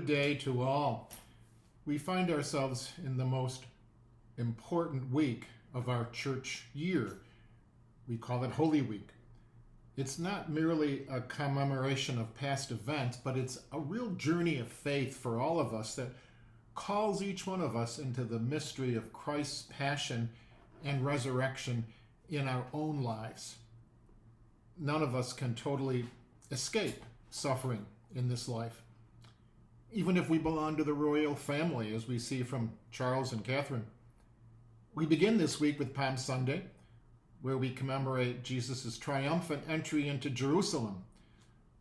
day to all. We find ourselves in the most important week of our church year. We call it Holy Week. It's not merely a commemoration of past events, but it's a real journey of faith for all of us that calls each one of us into the mystery of Christ's passion and resurrection in our own lives. None of us can totally escape suffering in this life. Even if we belong to the royal family, as we see from Charles and Catherine. We begin this week with Palm Sunday, where we commemorate Jesus' triumphant entry into Jerusalem.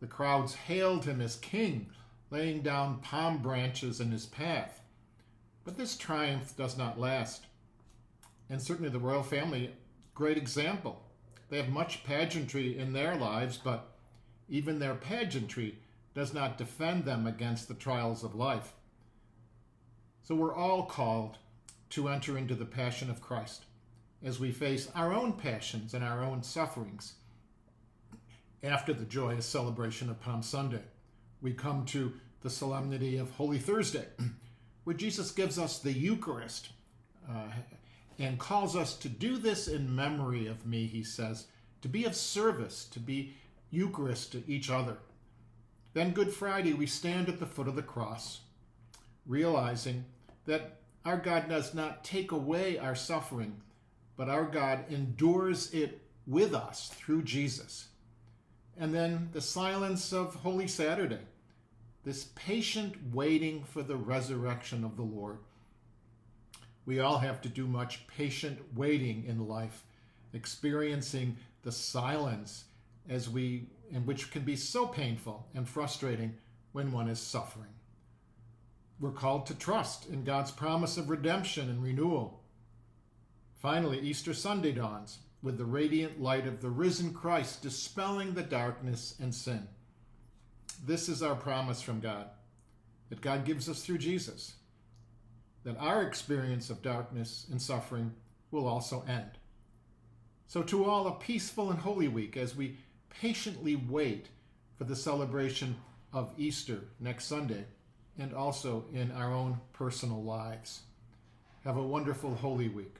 The crowds hailed him as king, laying down palm branches in his path. But this triumph does not last. And certainly the royal family, great example. They have much pageantry in their lives, but even their pageantry does not defend them against the trials of life. So we're all called to enter into the passion of Christ as we face our own passions and our own sufferings. After the joyous celebration of Palm Sunday, we come to the solemnity of Holy Thursday, where Jesus gives us the Eucharist and calls us to do this in memory of me, he says, to be of service, to be Eucharist to each other. Then Good Friday, we stand at the foot of the cross, realizing that our God does not take away our suffering, but our God endures it with us through Jesus. And then the silence of Holy Saturday, this patient waiting for the resurrection of the Lord. We all have to do much patient waiting in life, experiencing the silence which can be so painful and frustrating when one is suffering. We're called to trust in God's promise of redemption and renewal. Finally, Easter Sunday dawns with the radiant light of the risen Christ dispelling the darkness and sin. This is our promise from God, that God gives us through Jesus, that our experience of darkness and suffering will also end. So to all, a peaceful and holy week as we patiently wait for the celebration of Easter next Sunday and also in our own personal lives. Have a wonderful Holy Week.